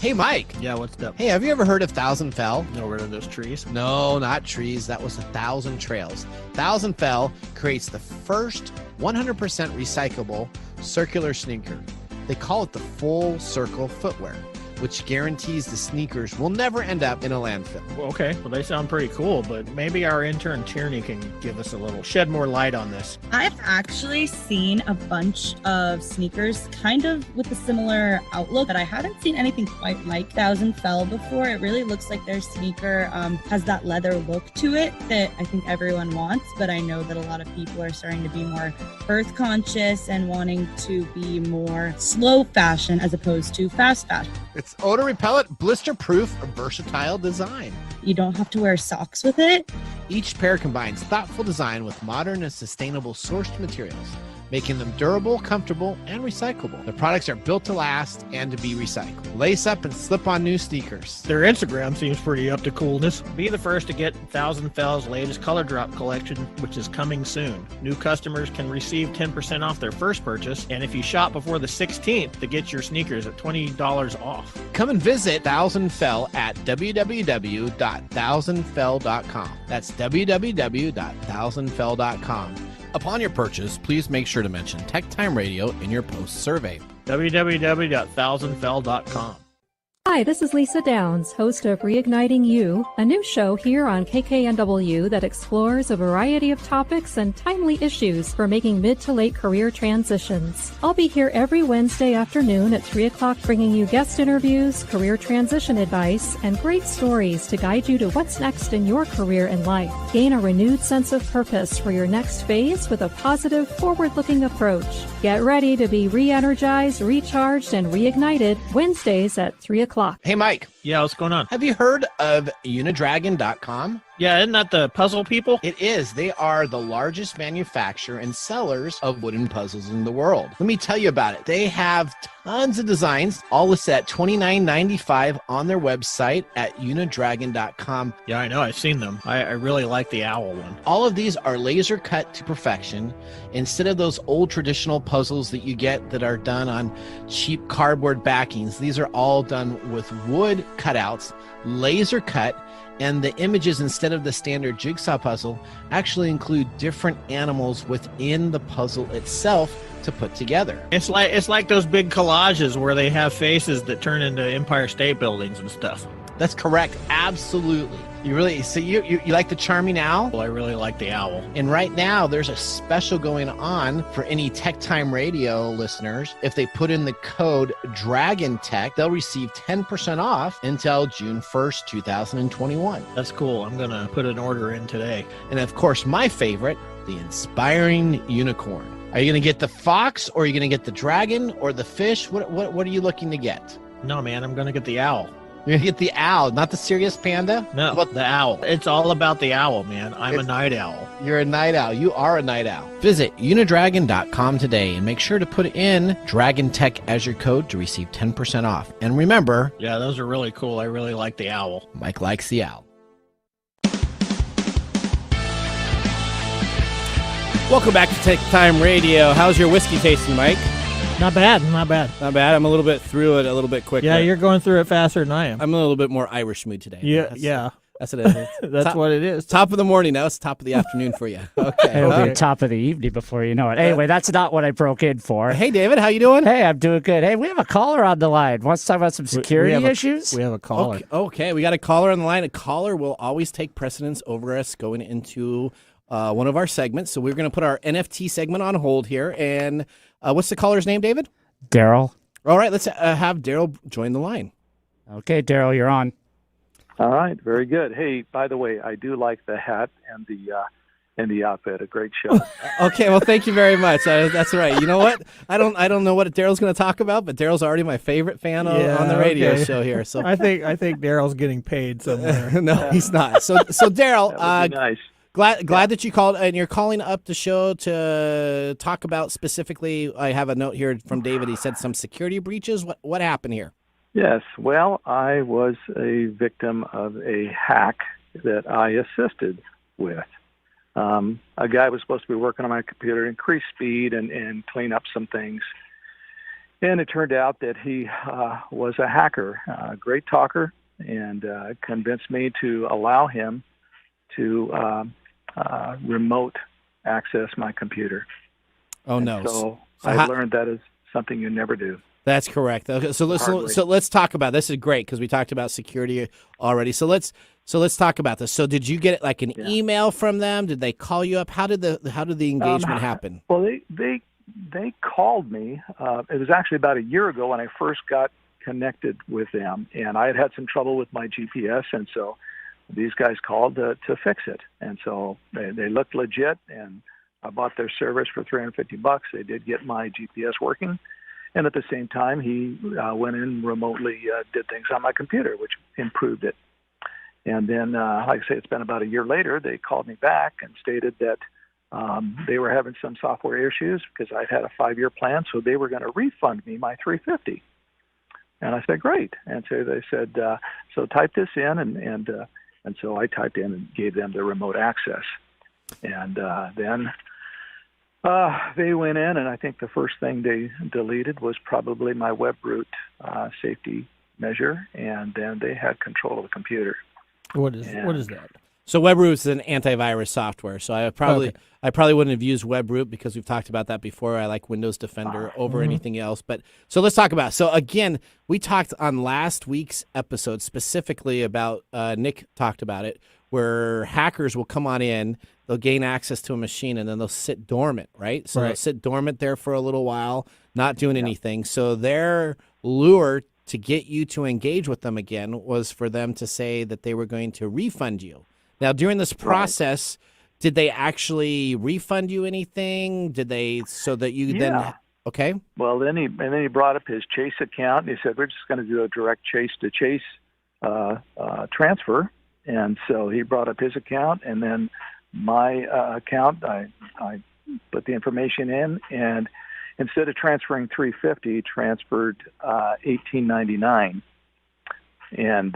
Hey, Mike. Yeah, what's up? Hey, have you ever heard of Thousand Fell? No, where are those trees? No, not trees. That was 1,000 Trails. Thousand Fell creates the first 100% recyclable circular sneaker. They call it the full circle footwear, which guarantees the sneakers will never end up in a landfill. Well, okay, well, they sound pretty cool, but maybe our intern Tierney can give us shed more light on this. I've actually seen a bunch of sneakers kind of with a similar outlook, but I haven't seen anything quite like Thousand Fell before. It really looks like their sneaker has that leather look to it that I think everyone wants, but I know that a lot of people are starting to be more earth conscious and wanting to be more slow fashion as opposed to fast fashion. It's odor repellent, blister proof, versatile design. You don't have to wear socks with it. Each pair combines thoughtful design with modern and sustainable sourced materials, making them durable, comfortable, and recyclable. The products are built to last and to be recycled. Lace up and slip on new sneakers. Their Instagram seems pretty up to coolness. Be the first to get 1000 Fell's latest color drop collection, which is coming soon. New customers can receive 10% off their first purchase, and if you shop before the 16th, to get your sneakers at $20 off. Come and visit 1000 Fell at www.1000fell.com. That's www.1000fell.com. Upon your purchase, please make sure to mention TechTime Radio in your post survey. www.1000fell.com. Hi, this is Lisa Downs, host of Reigniting You, a new show here on KKNW that explores a variety of topics and timely issues for making mid to late career transitions. I'll be here every Wednesday afternoon at 3 o'clock bringing you guest interviews, career transition advice, and great stories to guide you to what's next in your career and life. Gain a renewed sense of purpose for your next phase with a positive, forward-looking approach. Get ready to be re-energized, recharged, and reignited Wednesdays at 3 o'clock. Hey, Mike. Yeah, what's going on? Have you heard of Unidragon.com? Yeah, isn't that the puzzle people? It is. They are the largest manufacturer and sellers of wooden puzzles in the world. Let me tell you about it. They have tons of designs, all listed at $29.95 on their website at unidragon.com. Yeah, I know. I've seen them. I really like the owl one. All of these are laser cut to perfection. Instead of those old traditional puzzles that you get that are done on cheap cardboard backings, these are all done with wood cutouts, laser cut, and the images, instead of the standard jigsaw puzzle, actually include different animals within the puzzle itself to put together. It's like those big collages where they have faces that turn into Empire State Buildings and stuff. That's correct. Absolutely. You really, so you like the charming owl? Well, I really like the owl. And right now there's a special going on for any TechTime Radio listeners. If they put in the code DRAGONTech, they'll receive 10% off until June 1st, 2021. That's cool. I'm going to put an order in today. And of course, my favorite, the Inspiring Unicorn. Are you going to get the fox, or are you going to get the dragon or the fish? What are you looking to get? No, man, I'm going to get the owl. You're going to get the owl, not the serious panda? No, but the owl. It's all about the owl, man. I'm a night owl. You're a night owl. You are a night owl. Visit unidragon.com today and make sure to put in Dragon Tech as your code to receive 10% off. And remember... Yeah, those are really cool. I really like the owl. Mike likes the owl. Welcome back to TechTime Radio. How's your whiskey tasting, Mike? Not bad, not bad. Not bad. I'm a little bit through it a little bit quicker. Yeah, you're going through it faster than I am. I'm in a little bit more Irish mood today. Yeah. That's what it is. That's what it is. Top of the morning now. It's top of the afternoon for you. Okay. It'll be top of the evening before you know it. Anyway, that's not what I broke in for. Hey, David, how you doing? Hey, I'm doing good. Hey, we have a caller on the line. Wants to talk about some security issues? We have a caller. Okay, we got a caller on the line. A caller will always take precedence over us going into one of our segments. So we're going to put our NFT segment on hold here. And what's the caller's name, David? Daryl. All right, let's have Daryl join the line. Okay, Daryl, you're on. All right, very good. Hey, by the way, I do like the hat and the outfit. A great show. Okay, well, thank you very much. That's right. You know what? I don't know what Daryl's going to talk about, but Daryl's already my favorite fan on the radio show here. So I think Daryl's getting paid somewhere. No, he's not. So Daryl, nice. Glad that you called, and you're calling up the show to talk about specifically. I have a note here from David. He said some security breaches. What happened here? Yes. Well, I was a victim of a hack that I assisted with. A guy was supposed to be working on my computer, increase speed and clean up some things. And it turned out that he was a hacker, a great talker, and convinced me to allow him to remote access my computer. Oh, no. And so I learned that is something you never do. That's correct. Okay, so let's talk about this. Is great because we talked about security already. So let's talk about this. So did you get like an email from them? Did they call you up? How did the engagement happen? Well, they called me. It was actually about a year ago when I first got connected with them, and I had some trouble with my GPS, and so these guys called to fix it. And so they looked legit, and I bought their service for $350. They did get my GPS working. And at the same time, he went in remotely, did things on my computer, which improved it. And then, like I say, it's been about a year later, they called me back and stated that they were having some software issues because I'd had a 5-year plan, so they were going to refund me my $350. And I said, great. And so they said, so type this in, and so I typed in and gave them the remote access. And then they went in, and I think the first thing they deleted was probably my web root safety measure, and then they had control of the computer. What is that? So WebRoot is an antivirus software. So I probably wouldn't have used WebRoot because we've talked about that before. I like Windows Defender over anything else. But so let's talk about it. So again, we talked on last week's episode specifically about Nick talked about it, where hackers will come on in, they'll gain access to a machine, and then they'll sit dormant, right? So they'll sit dormant there for a little while, not doing anything. So their lure to get you to engage with them again was for them to say that they were going to refund you. Now, during this process, did they actually refund you anything? Did they, so that you then, okay? Well, then he brought up his Chase account, and he said, we're just going to do a direct Chase-to-Chase transfer. And so he brought up his account, and then my account, I put the information in, and instead of transferring $350, he transferred $18.99. And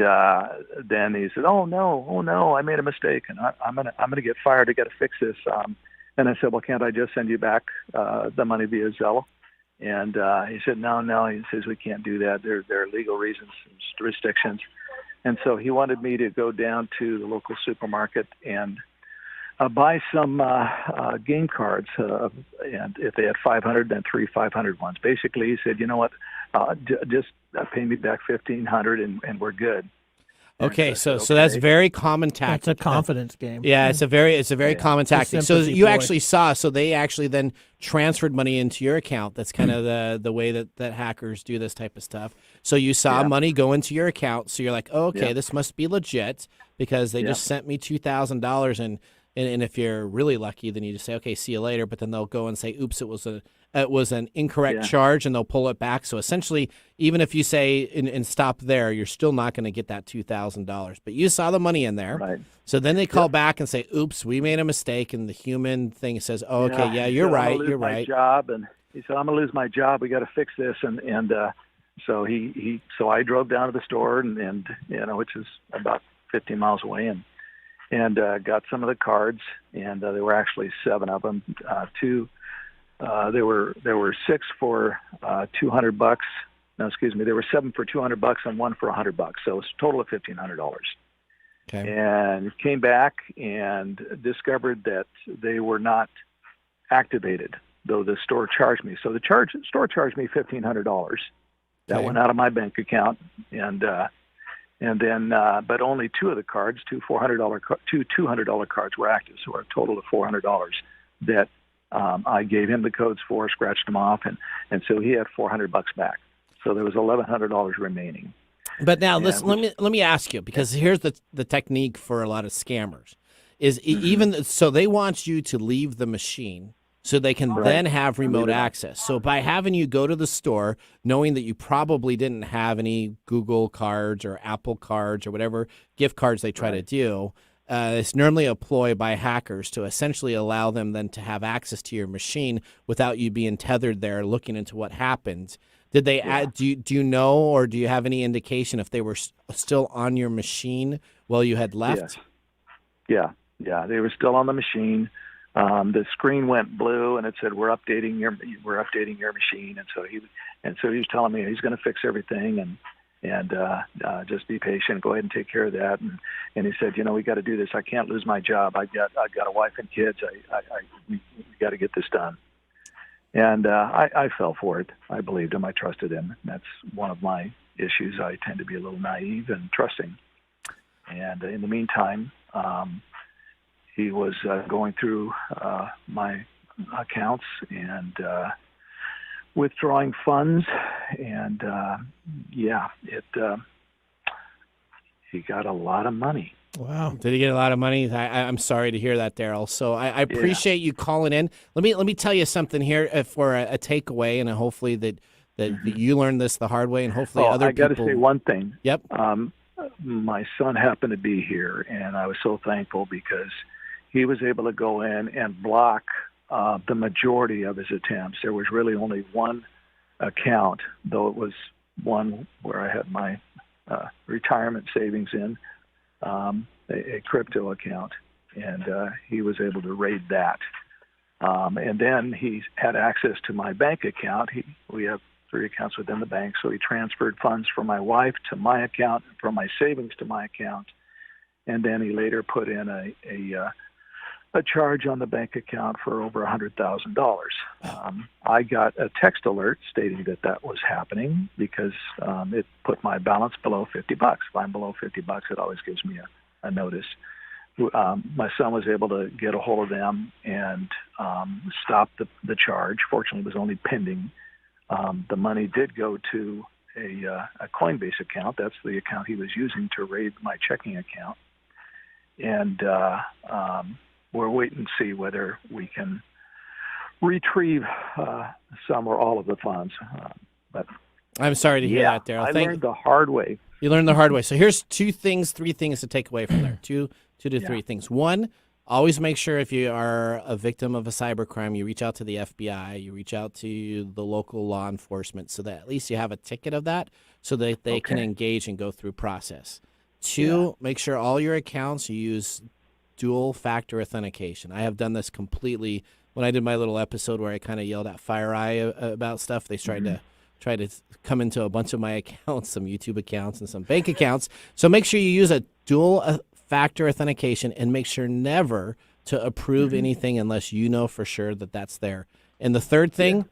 then he said, "Oh no, I made a mistake, and I'm gonna get fired. I got to fix this." And I said, "Well, can't I just send you back the money via Zelle?" And he said, "No." He says, "We can't do that. There are legal reasons, restrictions." And so he wanted me to go down to the local supermarket and buy some game cards, and if they had 500, then 3 500 ones. Basically, he said, "You know what? Just pay me back $1,500, and we're good." Okay, so that's very common tactic. It's a confidence game. Yeah, it's a very common tactic. So you actually saw, so they actually then transferred money into your account. That's kind of the way that hackers do this type of stuff. So you saw money go into your account. So you're like, oh, okay, this must be legit because they just sent me $2,000, and if you're really lucky, then you just say, okay, see you later. But then they'll go and say, oops, it was an incorrect charge, and they'll pull it back. So essentially, even if you say and stop there, you're still not going to get that $2,000. But you saw the money in there. Right. So then they call back and say, oops, we made a mistake. And the human thing says, oh, okay, you're right. You're right. Job. And he said, I'm going to lose my job. We got to fix this. And so so I drove down to the store, and which is about 15 miles away, and got some of the cards, and there were actually 7 of them. There were 6 for $200. No, excuse me. There were 7 for $200 and 1 for $100. So it's a total of $1,500. Okay. And came back and discovered that they were not activated, though the store charged me. So the store charged me $1,500. That went out of my bank account, and then but only 2 of the cards, two $200 cards were active, so a total of $400 that I gave him the codes for, scratched them off, and so he had $400 back. So there was $1,100 remaining. But now let me ask you, because here's the technique for a lot of scammers is even so they want you to leave the machine so they can then have remote access. So by having you go to the store, knowing that you probably didn't have any Google cards or Apple cards or whatever gift cards they try to do, it's normally a ploy by hackers to essentially allow them then to have access to your machine without you being tethered there looking into what happened. Did they add, do you know, or do you have any indication if they were still on your machine while you had left? Yeah, they were still on the machine. The screen went blue, and it said, "We're updating your machine." And so he was telling me he's going to fix everything, and just be patient. Go ahead and take care of that. And he said, we got to do this. I can't lose my job. I've got a wife and kids. We got to get this done. And I fell for it. I believed him. I trusted him. That's one of my issues. I tend to be a little naive and trusting. And in the meantime, he was going through my accounts and withdrawing funds, and he got a lot of money. Wow! Did he get a lot of money? I'm sorry to hear that, Daryl. So I appreciate you calling in. Let me tell you something here for a takeaway, and hopefully that you learned this the hard way, and hopefully other people. I got to say one thing. Yep. my son happened to be here, and I was so thankful because he was able to go in and block the majority of his attempts. There was really only one account, though it was one where I had my retirement savings in, a crypto account, and he was able to raid that. And then he had access to my bank account. We have 3 accounts within the bank, so he transferred funds from my wife to my account and from my savings to my account. And then he later put in a charge on the bank account for over $100,000. I got a text alert stating that was happening because it put my balance below $50. If I'm below $50, it always gives me a notice. My son was able to get a hold of them and stop the charge. Fortunately, it was only pending. The money did go to a Coinbase account. That's the account he was using to raid my checking account. And we're waiting to see whether we can retrieve some or all of the funds. But I'm sorry to hear that, Daryl. I learned the hard way. You learned the hard way. So here's 3 things to take away from there. Two to 3 things. 1, always make sure if you are a victim of a cybercrime, you reach out to the FBI, you reach out to the local law enforcement so that at least you have a ticket of that so that they can engage and go through process. 2, make sure all your accounts you use dual-factor authentication. I have done this completely. When I did my little episode where I kind of yelled at FireEye about stuff, they tried to come into a bunch of my accounts, some YouTube accounts and some bank accounts. So make sure you use a dual-factor authentication and make sure never to approve anything unless you know for sure that that's there. And the third thing,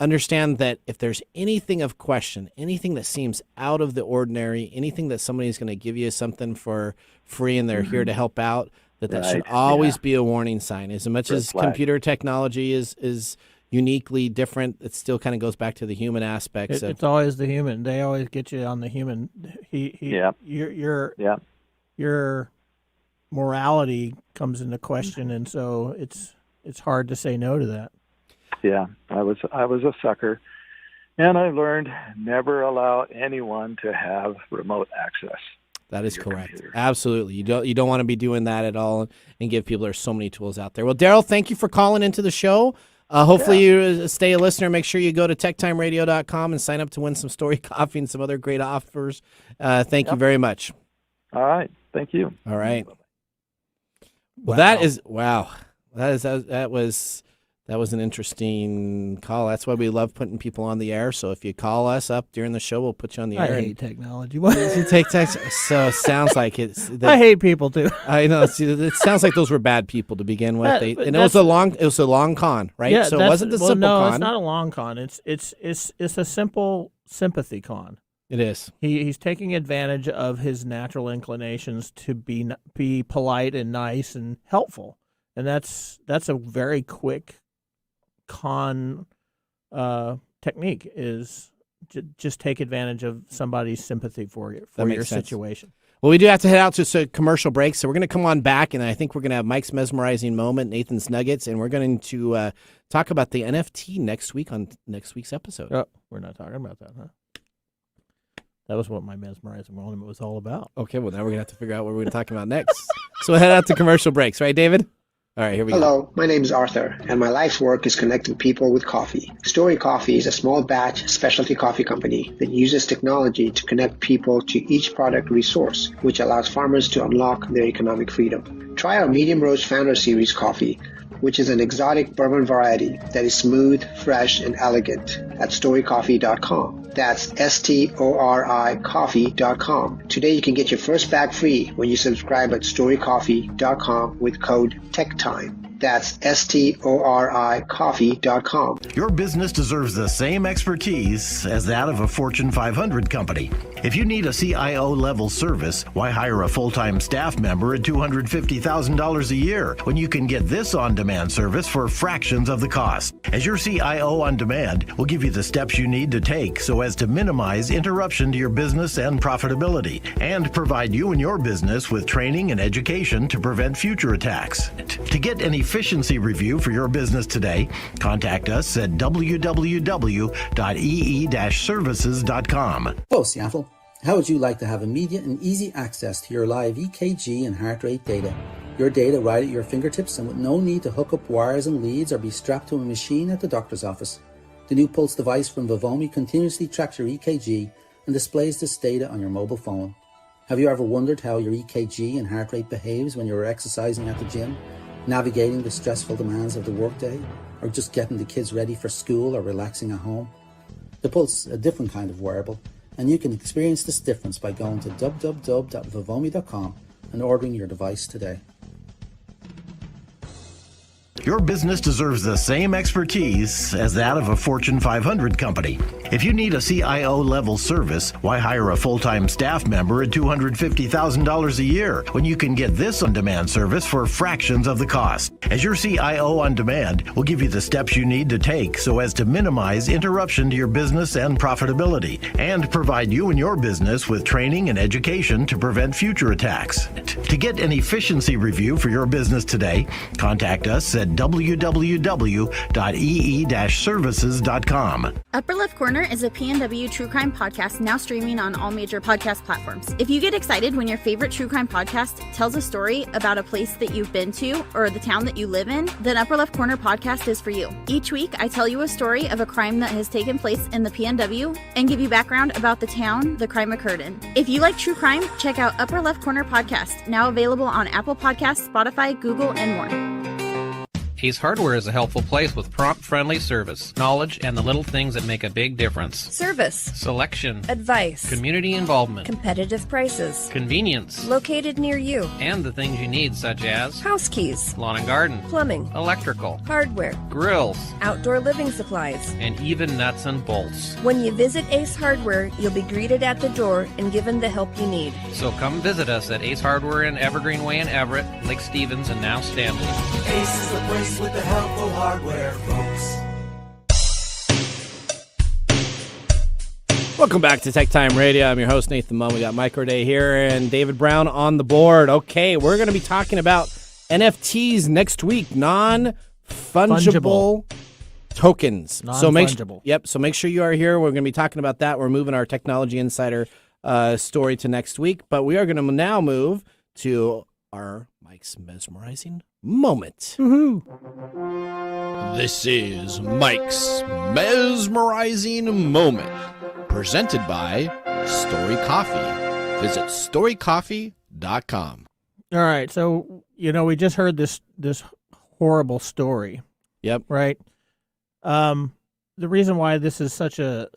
understand that if there's anything of question, anything that seems out of the ordinary, anything that somebody's going to give you something for free and they're here to help out, that should always be a warning sign. As much as computer technology is uniquely different, it still kind of goes back to the human aspects. It's always the human. They always get you on the human. Your morality comes into question, and so it's hard to say no to that. Yeah, I was a sucker, and I learned never allow anyone to have remote access. That is correct. Computer. Absolutely. You don't want to be doing that at all and give people, there's so many tools out there. Well, Daryl, thank you for calling into the show. Hopefully you stay a listener. Make sure you go to TechTimeRadio.com and sign up to win some Story Coffee and some other great offers. Thank you very much. All right. Thank you. All right. Well, that was an interesting call. That's why we love putting people on the air. So if you call us up during the show, we'll put you on the air. I hate technology. You take text. So it sounds like it's. I hate people too. I know. It sounds like those were bad people to begin with. It was a long con, right? Yeah, so it wasn't the simple con. No, it's not a long con. It's a simple sympathy con. It is. He's taking advantage of his natural inclinations to be polite and nice and helpful, and that's a very quick con technique, is just take advantage of somebody's sympathy for your situation. Well, we do have to head out to some commercial breaks, so we're going to come on back, and I think we're going to have Mike's mesmerizing moment, Nathan's nuggets, and we're going to talk about the NFT next week on next week's episode. Oh, we're not talking about that, huh? That was what my mesmerizing moment was all about. Okay, well, now we're going to have to figure out what we're going to talk about next. So we'll head out to commercial breaks, right, David? All right, here we go. Hello, my name is Arthur, and my life's work is connecting people with coffee. Story Coffee is a small batch specialty coffee company that uses technology to connect people to each product resource, which allows farmers to unlock their economic freedom. Try our Medium Roast Founder Series coffee, which is an exotic bourbon variety that is smooth, fresh, and elegant at storycoffee.com. That's STORI coffee.com. Today you can get your first bag free when you subscribe at storycoffee.com with code TechTime. That's STORI coffee.com. Your business deserves the same expertise as that of a Fortune 500 company. If you need a CIO-level service, why hire a full-time staff member at $250,000 a year when you can get this on-demand service for fractions of the cost? As your CIO on demand, we'll give you the steps you need to take so as to minimize interruption to your business and profitability, and provide you and your business with training and education to prevent future attacks. To get an efficiency review for your business today, contact us at www.ee-services.com. Hello, Seattle. How would you like to have immediate and easy access to your live EKG and heart rate data? Your data right at your fingertips and with no need to hook up wires and leads or be strapped to a machine at the doctor's office. The new Pulse device from Vivome continuously tracks your EKG and displays this data on your mobile phone. Have you ever wondered how your EKG and heart rate behaves when you're exercising at the gym, navigating the stressful demands of the workday, or just getting the kids ready for school or relaxing at home? The Pulse is a different kind of wearable, and you can experience this difference by going to www.vivome.com and ordering your device today. Your business deserves the same expertise as that of a Fortune 500 company. If you need a CIO-level service, why hire a full-time staff member at $250,000 a year when you can get this on-demand service for fractions of the cost? As your CIO on demand, we'll give you the steps you need to take so as to minimize interruption to your business and profitability, and provide you and your business with training and education to prevent future attacks. To get an efficiency review for your business today, contact us at www.ee-services.com. Upper Left Corner is a PNW true crime podcast now streaming on all major podcast platforms. If you get excited when your favorite true crime podcast tells a story about a place that you've been to or the town that you live in, then Upper Left Corner podcast is for you. Each week, I tell you a story of a crime that has taken place in the PNW and give you background about the town the crime occurred in. If you like true crime, check out Upper Left Corner podcast, now available on Apple Podcasts, Spotify, Google, and more. Ace Hardware is a helpful place with prompt, friendly service, knowledge, and the little things that make a big difference. Service. Selection. Advice. Community involvement. Competitive prices. Convenience. Located near you. And the things you need, such as house keys, lawn and garden, plumbing, electrical, hardware, grills, outdoor living supplies, and even nuts and bolts. When you visit Ace Hardware, you'll be greeted at the door and given the help you need. So come visit us at Ace Hardware in Evergreen Way in Everett, Lake Stevens, and now Stanley. Ace is the place with the helpful hardware, folks. Welcome back to TechTime Radio. I'm your host, Nathan Mumm. We got Mike O'Day here and David Brown on the board. Okay, we're going to be talking about NFTs next week, non-fungible tokens. Non-fungible. So make sure you are here. We're going to be talking about that. We're moving our Technology Insider story to next week, but we are going to now move to our Mike's mesmerizing moment. Woohoo! This is Mike's mesmerizing moment, presented by Story Coffee. Visit storycoffee.com. All right, so we just heard this horrible story. Yep. Right. The reason why this is such a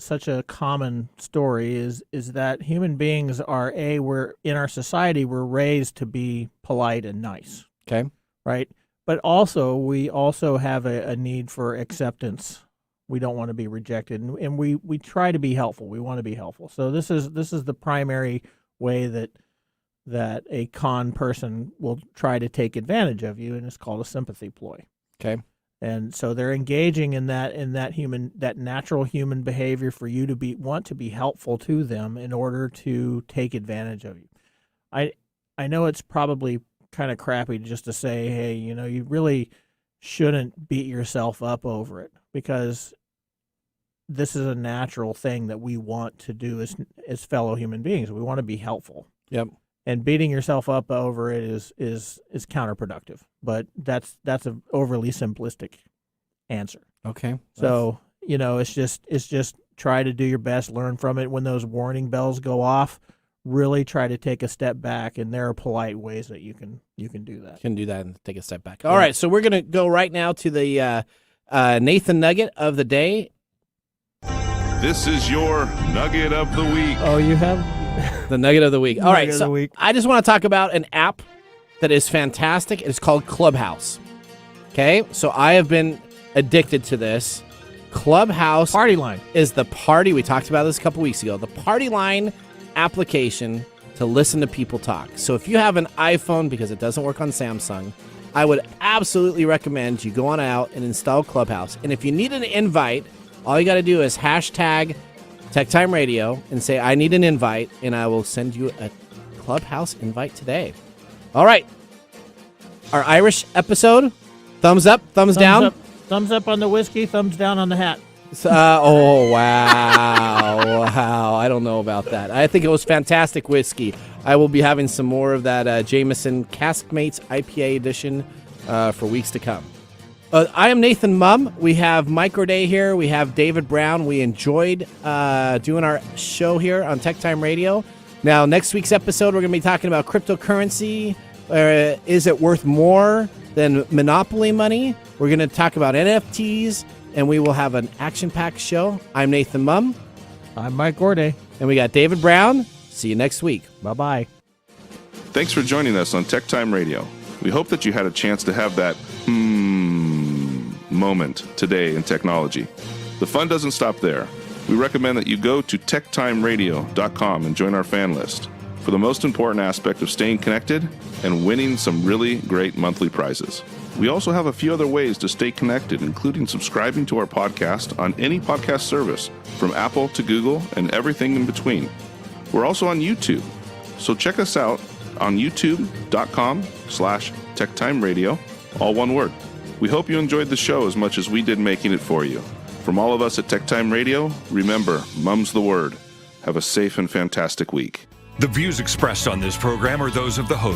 common story is that human beings are we're in our society we're raised to be polite and nice. Okay. Right. But we also have a need for acceptance. We don't want to be rejected, and we try to be helpful. We want to be helpful. So this is the primary way that a con person will try to take advantage of you, and it's called a sympathy ploy. Okay. And so they're engaging in that natural human behavior for you to want to be helpful to them in order to take advantage of you. I know it's probably kind of crappy just to say, hey, you really shouldn't beat yourself up over it, because this is a natural thing that we want to do as fellow human beings. We want to be helpful. Yep. And beating yourself up over it is counterproductive. But that's an overly simplistic answer. Okay. So, it's just try to do your best, learn from it. When those warning bells go off, really try to take a step back, and there are polite ways that you can do that. Can do that and take a step back. All right, so we're going to go right now to the Nathan Nugget of the day. This is your Nugget of the Week. Oh, you have? The Nugget of the Week. All right, so I just want to talk about an app that is fantastic. It's called Clubhouse. Okay, so I have been addicted to this. Clubhouse Party Line is the party. We talked about this a couple weeks ago. The Party Line application to listen to people talk. So if you have an iPhone, because it doesn't work on Samsung, I would absolutely recommend you go on out and install Clubhouse. And if you need an invite, all you got to do is hashtag TechTime Radio and say, I need an invite, and I will send you a Clubhouse invite today. All right. Our Irish episode, thumbs up, thumbs down. Thumbs up on the whiskey, thumbs down on the hat. Oh, wow. Wow. I don't know about that. I think it was fantastic whiskey. I will be having some more of that Jameson Caskmates IPA edition for weeks to come. I am Nathan Mumm. We have Mike Gorday here. We have David Brown. We enjoyed doing our show here on TechTime Radio. Now, next week's episode, we're going to be talking about cryptocurrency. Is it worth more than Monopoly money? We're going to talk about NFTs, and we will have an action-packed show. I'm Nathan Mumm. I'm Mike Gorday. And we got David Brown. See you next week. Bye-bye. Thanks for joining us on TechTime Radio. We hope that you had a chance to have that moment today in technology. The fun doesn't stop there. We recommend that you go to techtimeradio.com and join our fan list for the most important aspect of staying connected and winning some really great monthly prizes. We also have a few other ways to stay connected, including subscribing to our podcast on any podcast service, from Apple to Google and everything in between. We're also on YouTube, so check us out on youtube.com/techtimeradio, all one word. We hope you enjoyed the show as much as we did making it for you. From all of us at TechTime Radio, remember, Mumm's the word. Have a safe and fantastic week. The views expressed on this program are those of the host